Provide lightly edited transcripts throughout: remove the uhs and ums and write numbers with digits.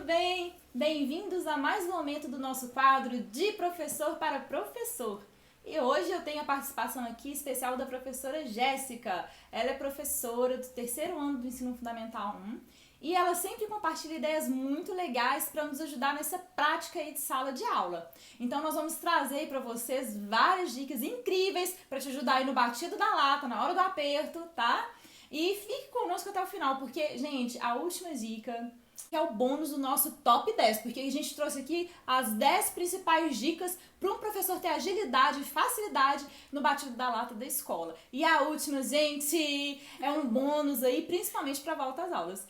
bem? Bem-vindos a mais um momento do nosso quadro De Professor para Professor. E hoje eu tenho a participação aqui especial da professora Jéssica. Ela é professora do terceiro ano do Ensino Fundamental 1 e ela sempre compartilha ideias muito legais para nos ajudar nessa prática aí de sala de aula. Então nós vamos trazer aí para vocês várias dicas incríveis para te ajudar aí no batido da lata, na hora do aperto, tá? E fique conosco até o final, porque, gente, a última dica é o bônus do nosso top 10, porque a gente trouxe aqui as 10 principais dicas para um professor ter agilidade e facilidade no batido da lata da escola. E a última, gente, é um bônus aí, principalmente para a volta às aulas.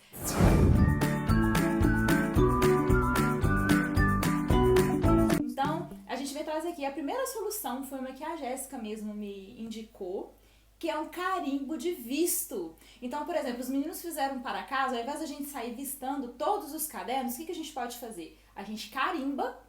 Então, a gente vai trazer aqui, a primeira solução foi uma que a Jéssica mesmo me indicou, que é um carimbo de visto. Então, por exemplo, os meninos fizeram para casa, ao invés de a gente sair vistando todos os cadernos, o que a gente pode fazer? A gente carimba,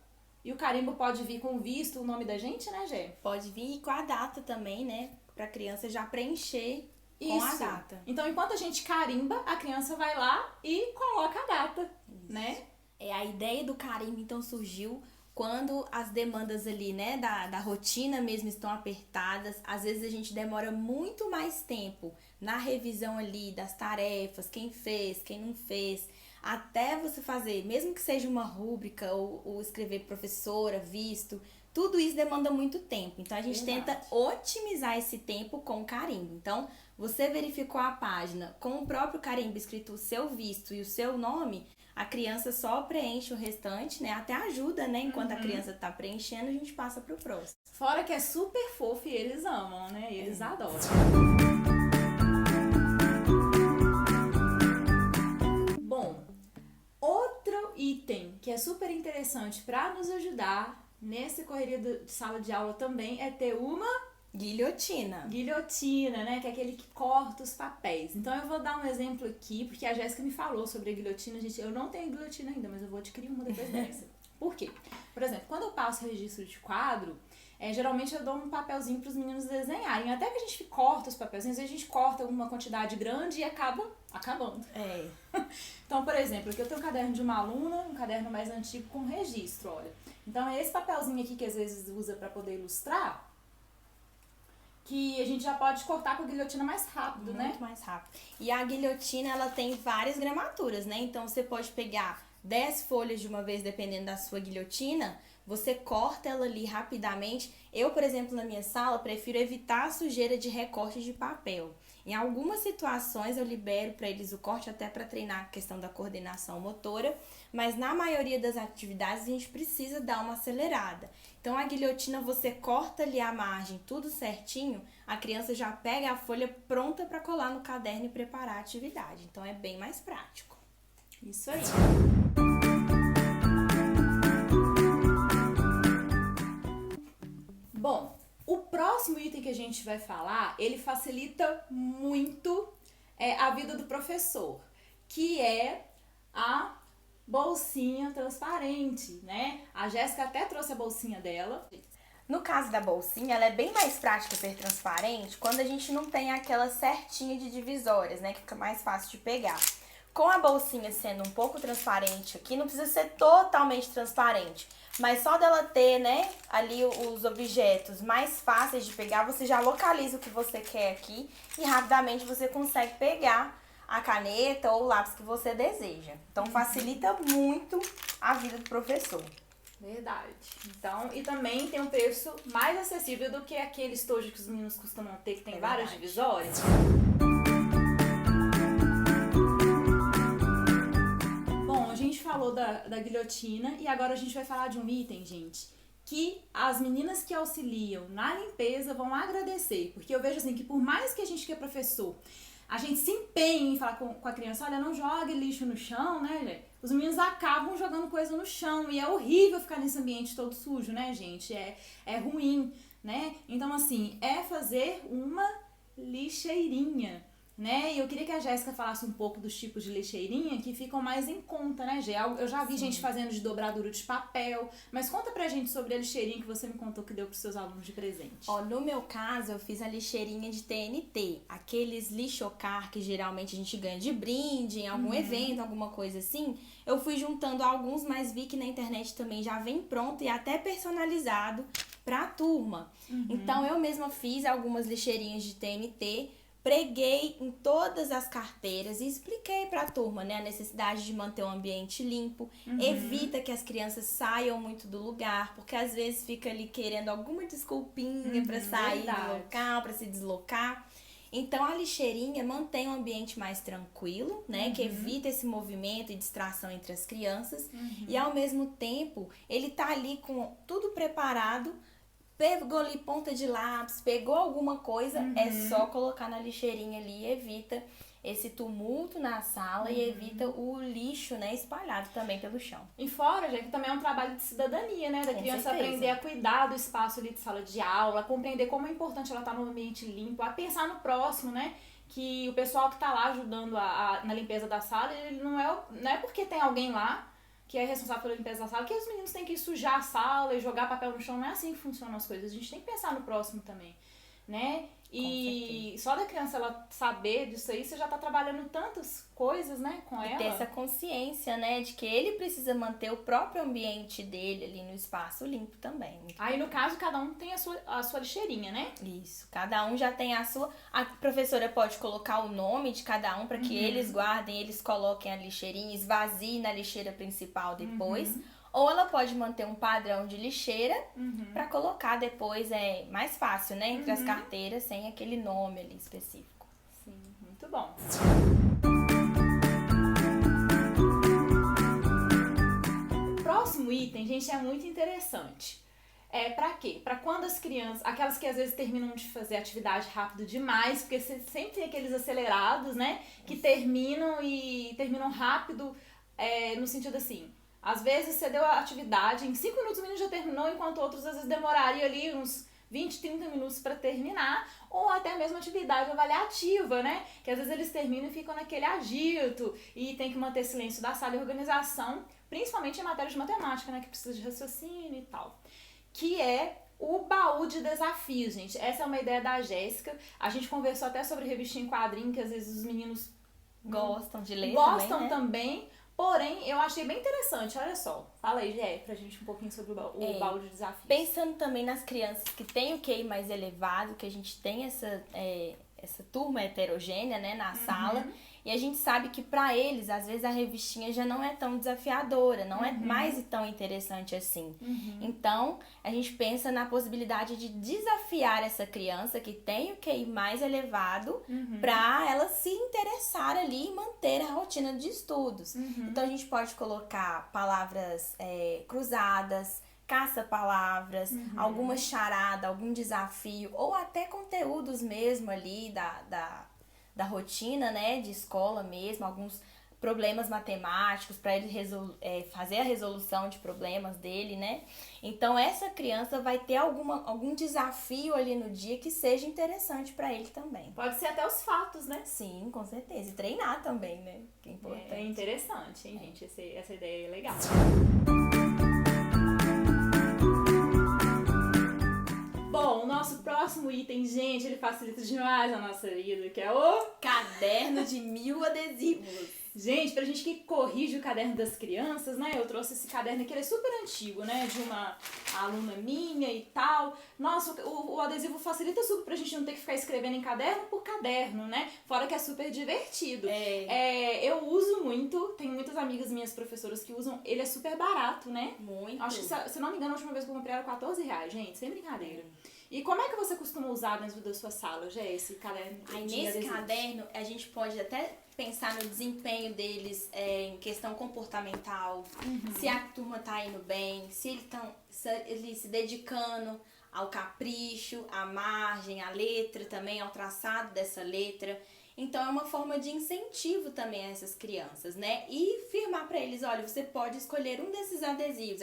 e o carimbo pode vir com o visto, o nome da gente, né, Gê? Pode vir com a data também, né? Pra criança já preencher com a data. Então, enquanto a gente carimba, a criança vai lá e coloca a data, né? A ideia do carimbo, então, surgiu quando as demandas ali, né, da rotina mesmo estão apertadas. Às vezes a gente demora muito mais tempo na revisão ali das tarefas, quem fez, quem não fez, até você fazer, mesmo que seja uma rúbrica ou escrever professora, visto, tudo isso demanda muito tempo. Então a gente tenta otimizar esse tempo com o carimbo. Então, você verificou a página com o próprio carimbo escrito o seu visto e o seu nome, a criança só preenche o restante, né? Até ajuda, né? Enquanto a criança tá preenchendo, a gente passa pro próximo. Fora que é super fofo e eles amam, né? Eles adoram. Bom, outro item que é super interessante para nos ajudar nessa correria de sala de aula também é ter uma guilhotina. Guilhotina, né? Que é aquele que corta os papéis. Então eu vou dar um exemplo aqui, porque a Jéssica me falou sobre a guilhotina. Gente, eu não tenho guilhotina ainda, mas eu vou adquirir uma depois dessa. Por quê? Por exemplo, quando eu passo registro de quadro, geralmente eu dou um papelzinho para os meninos desenharem. Até que a gente corta os papelzinhos, a gente corta uma quantidade grande e acaba acabando. Então, por exemplo, aqui eu tenho um caderno de uma aluna, um caderno mais antigo com registro, olha. Então é esse papelzinho aqui que às vezes usa para poder ilustrar, que a gente já pode cortar com a guilhotina mais rápido, né? Muito mais rápido. E a guilhotina, ela tem várias gramaturas, né? Então, você pode pegar 10 folhas de uma vez, dependendo da sua guilhotina, você corta ela ali rapidamente. Eu, por exemplo, na minha sala, prefiro evitar a sujeira de recorte de papel. Em algumas situações, eu libero para eles o corte até para treinar a questão da coordenação motora, mas na maioria das atividades a gente precisa dar uma acelerada. Então, a guilhotina, você corta ali a margem, tudo certinho, a criança já pega a folha pronta para colar no caderno e preparar a atividade. Então, é bem mais prático. Isso aí. Bom, o próximo item que a gente vai falar, ele facilita muito a vida do professor, que é a bolsinha transparente, né? A Jéssica até trouxe a bolsinha dela. No caso da bolsinha, ela é bem mais prática ser transparente quando a gente não tem aquela certinha de divisórias, né? Que fica mais fácil de pegar. Com a bolsinha sendo um pouco transparente aqui, não precisa ser totalmente transparente, mas só dela ter, né, ali os objetos mais fáceis de pegar, você já localiza o que você quer aqui e rapidamente você consegue pegar a caneta ou o lápis que você deseja. Então, facilita muito a vida do professor. Verdade. Então, e também tem um preço mais acessível do que aquele estojo que os meninos costumam ter, que tem várias divisórias. Bom, a gente falou da guilhotina e agora a gente vai falar de um item, gente, que as meninas que auxiliam na limpeza vão agradecer. Porque eu vejo assim que por mais que a gente que é professor, a gente se empenha em falar com a criança, olha, não jogue lixo no chão, né, gente? Os meninos acabam jogando coisa no chão e é horrível ficar nesse ambiente todo sujo, né, gente? É ruim, né? Então, assim, é fazer uma lixeirinha, né? E eu queria que a Jéssica falasse um pouco dos tipos de lixeirinha que ficam mais em conta, né, Gê? Eu já vi gente fazendo de dobradura de papel, mas conta pra gente sobre a lixeirinha que você me contou que deu pros seus alunos de presente. Ó, no meu caso, eu fiz a lixeirinha de TNT, aqueles lixocar que geralmente a gente ganha de brinde em algum evento, alguma coisa assim. Eu fui juntando alguns, mas vi que na internet também já vem pronto e até personalizado pra turma. Então, eu mesma fiz algumas lixeirinhas de TNT, preguei em todas as carteiras e expliquei para a turma, né, a necessidade de manter o ambiente limpo, evita que as crianças saiam muito do lugar, porque às vezes fica ali querendo alguma desculpinha para sair do local, para se deslocar. Então a lixeirinha mantém o ambiente mais tranquilo, né, que evita esse movimento e distração entre as crianças, e ao mesmo tempo ele tá ali com tudo preparado. Pegou ali ponta de lápis, pegou alguma coisa, é só colocar na lixeirinha ali e evita esse tumulto na sala e evita o lixo, né, espalhado também pelo chão. E fora, já que também é um trabalho de cidadania, né? Da criança aprender a cuidar do espaço ali de sala de aula, a compreender como é importante ela estar no ambiente limpo, a pensar no próximo, né? Que o pessoal que tá lá ajudando na limpeza da sala, ele não é porque tem alguém lá que é responsável pela limpeza da sala, que os meninos têm que sujar a sala e jogar papel no chão. Não é assim que funcionam as coisas. A gente tem que pensar no próximo também, né? E só da criança ela saber disso aí, você já tá trabalhando tantas coisas, né, com ela. E ter essa consciência, né, de que ele precisa manter o próprio ambiente dele ali no espaço limpo também. Aí, no caso, cada um tem a sua lixeirinha, né? Isso, cada um já tem a sua. A professora pode colocar o nome de cada um para que eles guardem, eles coloquem a lixeirinha, esvaziem na lixeira principal depois. Ou ela pode manter um padrão de lixeira para colocar depois, é mais fácil, né? Entre as carteiras, sem aquele nome ali específico. Sim, muito bom. O próximo item, gente, é muito interessante. Pra quê? Pra quando as crianças, aquelas que às vezes terminam de fazer atividade rápido demais, porque você sempre tem aqueles acelerados, né? Que terminam rápido, no sentido assim. Às vezes você deu a atividade, em 5 minutos o menino já terminou, enquanto outros às vezes demoraria ali uns 20, 30 minutos para terminar, ou até mesmo atividade avaliativa, né? Que às vezes eles terminam e ficam naquele agito e tem que manter silêncio da sala e organização, principalmente em matéria de matemática, né? Que precisa de raciocínio e tal. Que é o baú de desafios, gente. Essa é uma ideia da Jéssica. A gente conversou até sobre revistinha em quadrinho, que às vezes os meninos gostam de ler também. Porém, eu achei bem interessante, olha só. Fala aí, Gé, pra gente um pouquinho sobre o baú de desafios. Pensando também nas crianças que têm o QI mais elevado, que a gente tem essa turma heterogênea, né, na sala, e a gente sabe que pra eles, às vezes a revistinha já não é tão desafiadora, não é mais tão interessante assim. Então, a gente pensa na possibilidade de desafiar essa criança que tem o QI mais elevado pra ela se interessar ali e manter a rotina de estudos. Então, a gente pode colocar palavras cruzadas, caça-palavras, alguma charada, algum desafio, ou até conteúdos mesmo ali da rotina, né, de escola mesmo, alguns problemas matemáticos para ele fazer a resolução de problemas dele, né? Então essa criança vai ter algum desafio ali no dia que seja interessante para ele também. Pode ser até os fatos, né? Sim, com certeza. E treinar também, né? Que é importante. É interessante, hein, gente? Essa ideia é legal. Bom, o nosso próximo item, gente, ele facilita demais a nossa vida, que é o caderno de 1000 adesivos. Gente, pra gente que corrige o caderno das crianças, né? Eu trouxe esse caderno aqui, ele é super antigo, né? De uma aluna minha e tal. Nossa, o adesivo facilita super pra gente não ter que ficar escrevendo em caderno por caderno, né? Fora que é super divertido. Eu uso muito, tenho muitas amigas minhas professoras que usam, ele é super barato, né? Muito. Acho que, se não me engano, a última vez que eu comprei era R$14, gente, sem brincadeira. E como é que você costuma usar dentro da sua sala, já esse caderno? Aí nesse caderno a gente pode até pensar no desempenho deles em questão comportamental, se a turma tá indo bem, se eles se dedicando ao capricho, à margem, à letra também, ao traçado dessa letra. Então é uma forma de incentivo também a essas crianças, né? E firmar para eles, olha, você pode escolher um desses adesivos.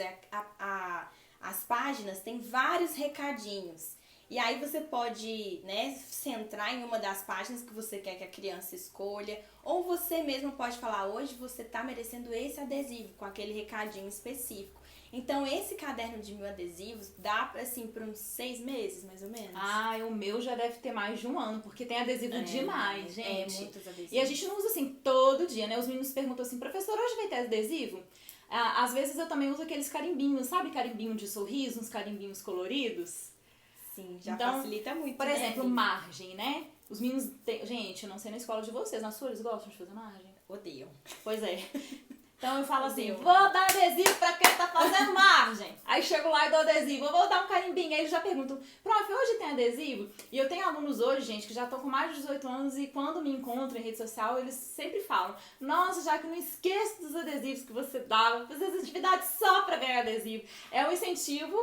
As páginas têm vários recadinhos. E aí você pode, né, centrar em uma das páginas que você quer que a criança escolha, ou você mesmo pode falar, hoje você tá merecendo esse adesivo, com aquele recadinho específico. Então, esse caderno de 1000 adesivos dá pra, assim, por uns 6 meses, mais ou menos. Ah, o meu já deve ter mais de um ano, porque tem adesivo demais, gente. Muitos adesivos. E a gente não usa assim todo dia, né? Os meninos perguntam assim, professor, hoje vai ter adesivo? Às vezes eu também uso aqueles carimbinhos, sabe carimbinho de sorriso, uns carimbinhos coloridos? Sim, já então, facilita muito. Por né, exemplo, amiga? margem, né? Os meninos têm... Gente, eu não sei na escola de vocês, na sua eles gostam de fazer margem? Odeiam. Pois é. Então eu falo assim, Odeiam. vou dar adesivo pra quem tá fazendo margem. Aí chego lá e dou adesivo, eu vou dar um carimbinho. Aí eles já perguntam, prof, hoje tem adesivo? E eu tenho alunos hoje, gente, que já estão com mais de 18 anos e quando me encontram em rede social, eles sempre falam, nossa, já que não esqueço dos adesivos que você dava, fazer as atividades só pra ganhar adesivo. É um incentivo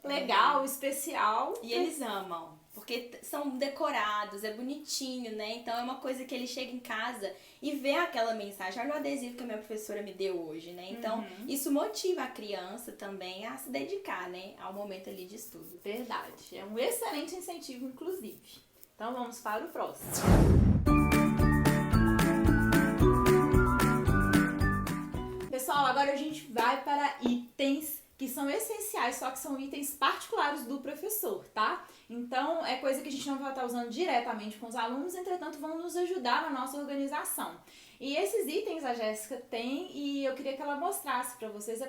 legal, especial. E eles amam, porque são decorados, é bonitinho, né? Então é uma coisa que ele chega em casa e vê aquela mensagem, olha o adesivo que a minha professora me deu hoje, né? Então isso motiva a criança também a se dedicar, né? Ao momento ali de estudo. Verdade, é um excelente incentivo, inclusive. Então vamos para o próximo. Pessoal, agora a gente vai para itens que são essenciais, só que são itens particulares do professor, tá? Então, é coisa que a gente não vai estar usando diretamente com os alunos, entretanto, vão nos ajudar na nossa organização. E esses itens a Jéssica tem e eu queria que ela mostrasse para vocês,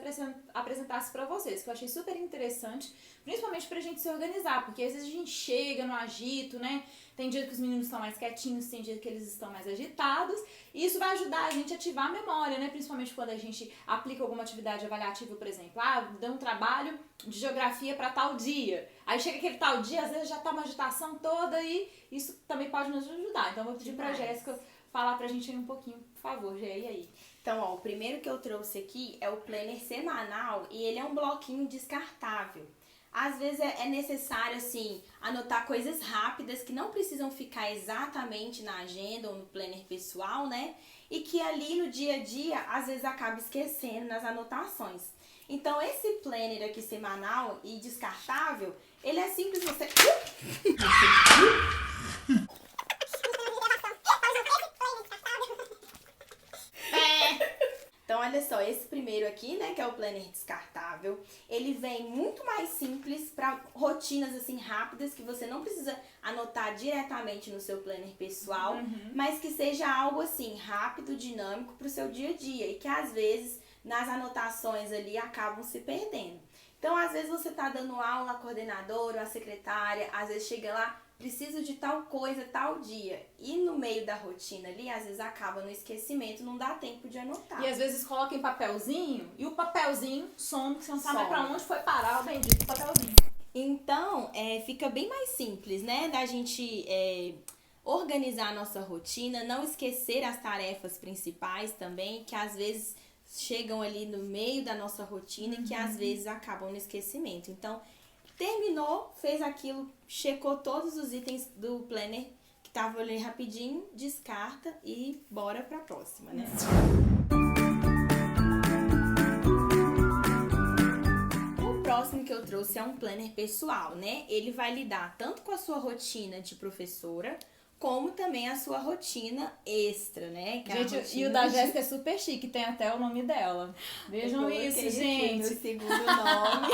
apresentasse para vocês, que eu achei super interessante, principalmente pra gente se organizar, porque às vezes a gente chega no agito, né? Tem dia que os meninos estão mais quietinhos, tem dia que eles estão mais agitados, e isso vai ajudar a gente a ativar a memória, né? Principalmente quando a gente aplica alguma atividade avaliativa, por exemplo, dá um trabalho de geografia para tal dia. Aí chega aquele tal dia, às vezes já tá uma agitação toda e isso também pode nos ajudar. Então eu vou pedir pra Jéssica falar pra gente aí um pouquinho, por favor, Gê, e aí? Então, ó, o primeiro que eu trouxe aqui é o planner semanal e ele é um bloquinho descartável. Às vezes é necessário, assim, anotar coisas rápidas que não precisam ficar exatamente na agenda ou no planner pessoal, né? E que ali no dia a dia, às vezes acaba esquecendo nas anotações. Então, esse planner aqui semanal e descartável, ele é simples, você... Então, olha só, esse primeiro aqui, né, que é o planner descartável, ele vem muito mais simples para rotinas, assim, rápidas, que você não precisa anotar diretamente no seu planner pessoal, mas que seja algo, assim, rápido, dinâmico para o seu dia a dia e que, às vezes, nas anotações ali, acabam se perdendo. Então, às vezes, você tá dando aula, a coordenadora, a secretária, às vezes chega lá, preciso de tal coisa, tal dia. E no meio da rotina ali, às vezes acaba no esquecimento, não dá tempo de anotar. E às vezes coloca em papelzinho e o papelzinho some, que você não sabe pra onde foi parar o bendito papelzinho. Então, fica bem mais simples, né? Da gente organizar a nossa rotina, não esquecer as tarefas principais também, que às vezes chegam ali no meio da nossa rotina e que às vezes acabam no esquecimento. Então, terminou, fez aquilo, checou todos os itens do planner que tava ali rapidinho, descarta e bora pra próxima, né? O próximo que eu trouxe é um planner pessoal, né? Ele vai lidar tanto com a sua rotina de professora, como também a sua rotina extra, né? Que gente, e o da Jéssica é super chique, tem até o nome dela. Vejam isso, gente. Meu segundo nome.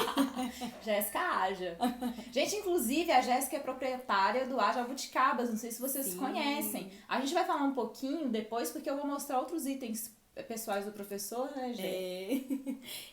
Jéssica Aja. Gente, inclusive, a Jéssica é proprietária do Aja Buticabas, não sei se vocês conhecem. A gente vai falar um pouquinho depois, porque eu vou mostrar outros itens pessoais do professor, né, Gê?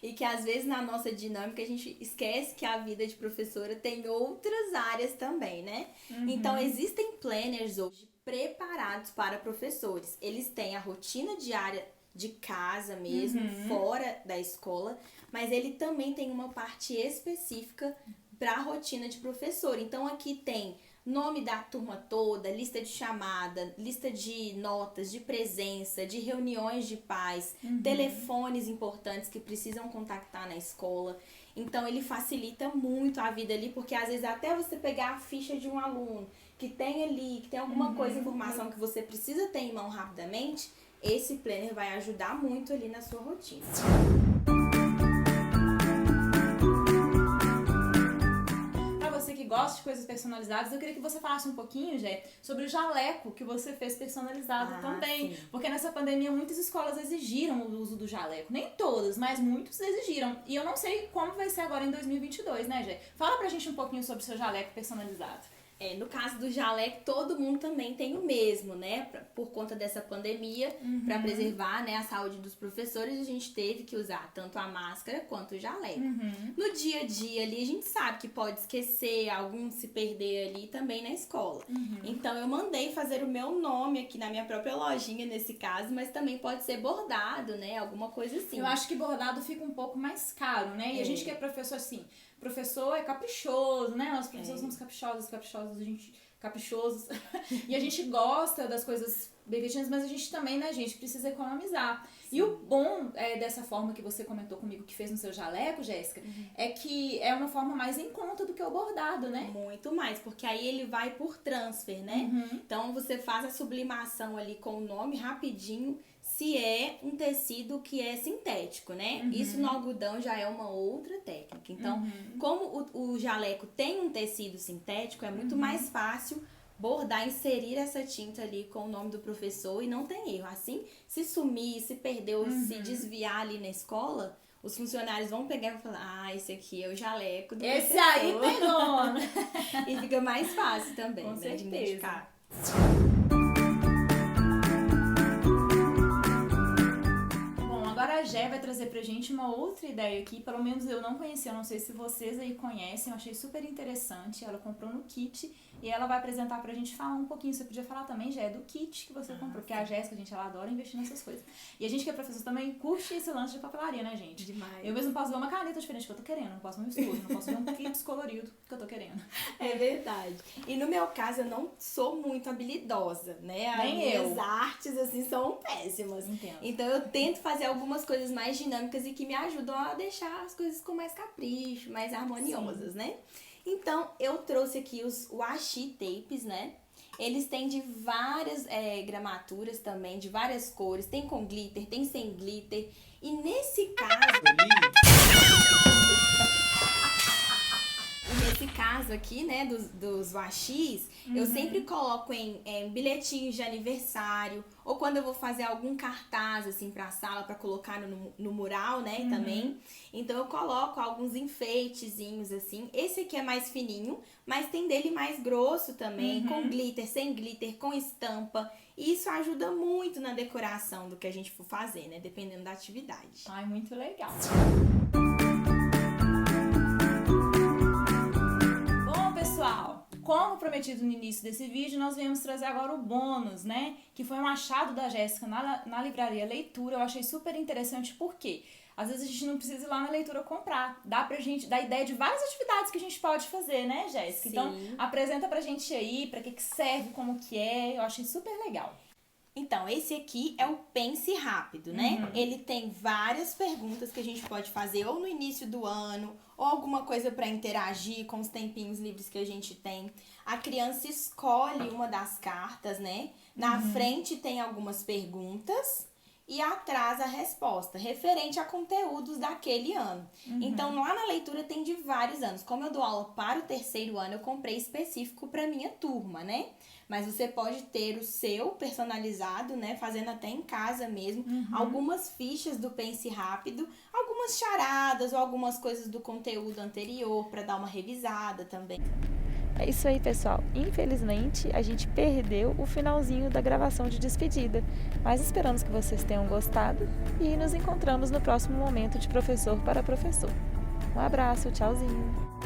E que às vezes na nossa dinâmica a gente esquece que a vida de professora tem outras áreas também, né? Então existem planners hoje preparados para professores. Eles têm a rotina diária de casa mesmo, fora da escola, mas ele também tem uma parte específica para a rotina de professor. Então aqui tem nome da turma toda, lista de chamada, lista de notas, de presença, de reuniões de pais, telefones importantes que precisam contactar na escola. Então, ele facilita muito a vida ali, porque às vezes até você pegar a ficha de um aluno que tem ali, que tem alguma coisa, informação que você precisa ter em mão rapidamente, esse planner vai ajudar muito ali na sua rotina. gosta de coisas personalizadas. Eu queria que você falasse um pouquinho, Jé, sobre o jaleco que você fez personalizado também. Sim. Porque nessa pandemia muitas escolas exigiram o uso do jaleco. Nem todas, mas muitos exigiram. E eu não sei como vai ser agora em 2022, né, Jé? Fala pra gente um pouquinho sobre o seu jaleco personalizado. No caso do jaleco, todo mundo também tem o mesmo, né? Por conta dessa pandemia, para preservar, né, a saúde dos professores, a gente teve que usar tanto a máscara quanto o jaleco. No dia a dia ali, a gente sabe que pode esquecer, algum se perder ali também na escola. Então, eu mandei fazer o meu nome aqui na minha própria lojinha, nesse caso, mas também pode ser bordado, né? Alguma coisa assim. Eu acho que bordado fica um pouco mais caro, né? E a gente que é professor, assim, professor é caprichoso, né? Nós professores somos caprichosos, caprichosos. E a gente gosta das coisas bem feitinhas, mas a gente também, né, gente, precisa economizar. Sim. E o bom dessa forma que você comentou comigo, que fez no seu jaleco, Jéssica, é que é uma forma mais em conta do que o bordado, né? Muito mais, porque aí ele vai por transfer, né? Então você faz a sublimação ali com o nome rapidinho, se é um tecido que é sintético, né? Isso no algodão já é uma outra técnica. Então, como o jaleco tem um tecido sintético, é muito mais fácil bordar, inserir essa tinta ali com o nome do professor e não tem erro. Assim, se sumir, se perder ou se desviar ali na escola, os funcionários vão pegar e vão falar, esse aqui é o jaleco do professor. Esse aí tem nome! E fica mais fácil também, com né, certeza. de identificar. Agora a Jé vai trazer pra gente uma outra ideia aqui, pelo menos eu não conhecia, eu não sei se vocês aí conhecem, eu achei super interessante, ela comprou no kit e ela vai apresentar pra gente falar um pouquinho, você podia falar também, Jé, do kit que você comprou, porque a Jéssica, gente, ela adora investir nessas coisas. E a gente que é professor também curte esse lance de papelaria, né, gente? Demais. Eu mesmo posso ver uma caneta diferente que eu tô querendo, não posso ver um estojo, não posso ver um clips colorido que eu tô querendo. É verdade. E no meu caso, eu não sou muito habilidosa, né? As artes, assim, são péssimas. Entendo. Então, eu tento fazer algumas coisas mais dinâmicas e que me ajudam a deixar as coisas com mais capricho, mais harmoniosas, né? Então, eu trouxe aqui os washi tapes, né? Eles têm de várias gramaturas também, de várias cores. Tem com glitter, tem sem glitter. E nesse caso... Nesse caso aqui, né, dos washis, eu sempre coloco em bilhetinhos de aniversário, ou quando eu vou fazer algum cartaz, assim, pra sala, pra colocar no mural, né, também. Então, eu coloco alguns enfeitezinhos, assim. Esse aqui é mais fininho, mas tem dele mais grosso também, com glitter, sem glitter, com estampa. E isso ajuda muito na decoração do que a gente for fazer, né, dependendo da atividade. Ai, muito legal. Como prometido no início desse vídeo, nós viemos trazer agora o bônus, né? Que foi um achado da Jéssica na livraria Leitura. Eu achei super interessante porque às vezes a gente não precisa ir lá na leitura comprar. Dá pra gente dar ideia de várias atividades que a gente pode fazer, né, Jéssica? Sim. Então, apresenta pra gente aí, pra que serve, como que é. Eu achei super legal. Então, esse aqui é o Pense Rápido, né? Ele tem várias perguntas que a gente pode fazer ou no início do ano, ou alguma coisa para interagir com os tempinhos livres que a gente tem. A criança escolhe uma das cartas, né? Na frente tem algumas perguntas e atrás a resposta, referente a conteúdos daquele ano. Então, lá na leitura tem de vários anos. Como eu dou aula para o 3º ano, eu comprei específico para minha turma, né? Mas você pode ter o seu personalizado, né? Fazendo até em casa mesmo. Algumas fichas do Pense Rápido, algumas charadas ou algumas coisas do conteúdo anterior para dar uma revisada também. É isso aí, pessoal. Infelizmente, a gente perdeu o finalzinho da gravação de despedida. Mas esperamos que vocês tenham gostado e nos encontramos no próximo momento de Professor para Professor. Um abraço, tchauzinho!